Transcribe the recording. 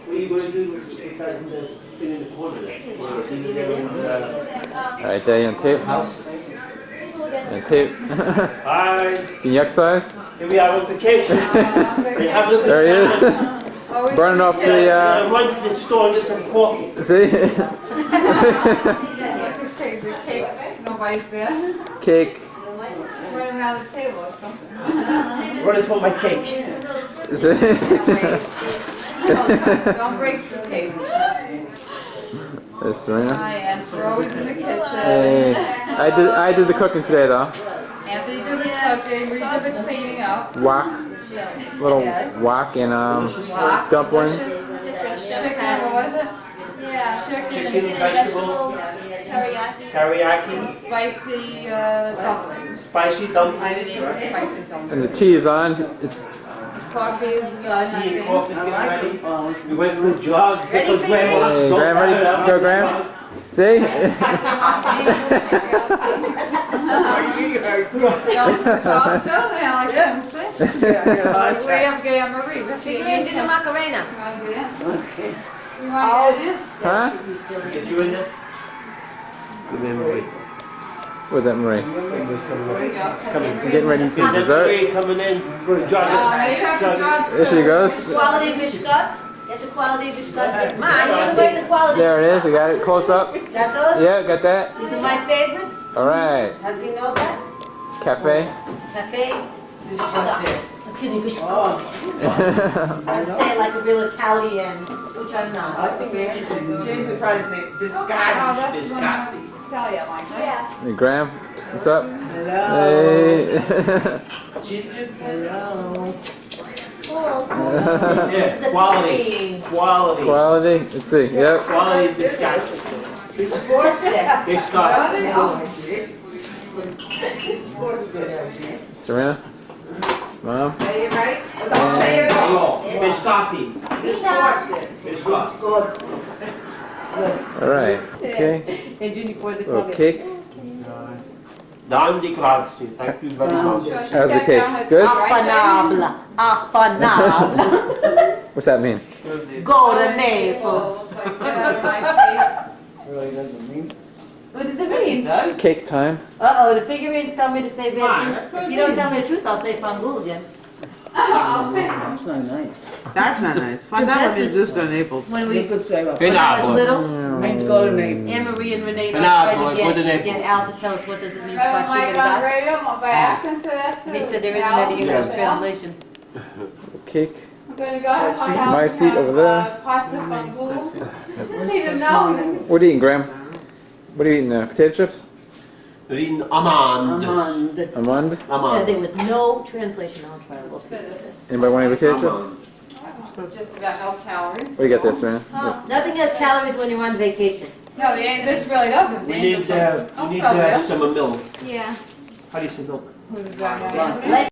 What are you going to do with the thing in the corner there? Alright, there you on tape. House. And tape. Hi. Can you exercise? Here we are on vacation. We have a look There he at is. Burning off the, I went to the store and get some coffee. see? Cake, nobody's there. Cake. Running around the table or something. Running for my cake. See? Don't break the cake. There's Serena. Hi, and we're always in the kitchen. Hey. I did the cooking today though. Anthony did the cooking, we did the cleaning up. Wok. Little Yes. wok and Wok, dumpling. delicious chicken, what was it? Yeah. Chicken, vegetables, teriyaki, Spicy dumplings. spicy I dumplings. didn't eat the spicy dumplings. And the tea is on. It's Coffee is done, I Tea and think. coffee's getting ready. We went through a jog. Because Grandma Hey, so Graham, ready tired. to go, Graham? See? Way up, get Marie. You did the Macarena. Huh? Get you in there? Good memory. With that Marie. I'm getting ready to do Is that dessert. Marie coming in? We're jogging. There she goes. Quality biscuit. Get the quality biscuit. Ma, you want to wear the quality There it is. I got it close up. Got those? Yeah, got that. These are my favorites. Alright. How do you know that? Cafe. Cafe biscuit. Excuse me, biscuit. I'm saying like a real Italian, which I'm not. I think they change the price, say Oh, biscotti. that's one I tell you, like, yeah. Hey, Graham. What's up? Hello. Hey. Ginger, hello. Yeah, quality. Quality. Quality. Let's see. Yep. Quality biscuit. Biscotti. Biscuit. Serena. Mom. Say it right? Don't say it wrong. Biscotti. Biscotti. Alright. Okay. And Junior for the Little cake. Dame di grazie. Thank you very much. How's the cake? Good? Affanable. Affanable. What's that mean? Go to Naples. Really doesn't mean. What does it mean? Cake time. Uh-oh, the figurines tell me to say bad Fine, things. that's what If it you don't means. tell me the truth, I'll say fangul again. I'll say, That's not nice. Find Your out best what is was- this to Naples. When we, could say what. when I was little, Let's go to Naples. Anne-Marie and Renee Nah, tried boy, to go to get Naples. Al to tell us what does it mean, I don't Spacci like and on dots. radio, by accent to that too. They said there isn't any English translation. Cake. We're gonna go to my house. My and seat have, over there. Pasta fangul. Need to know. What are you eating, Graham? What are you eating? Potato chips? We're eating almonds. Almond? Said Almonds. there was no translation. I'll try to look at this. Anybody want any potato chips? Just about no calories. What do you got there, Serena? Nothing has calories when you're on vacation. No, this really doesn't. We need some milk. Yeah. How do you say milk? Who's that?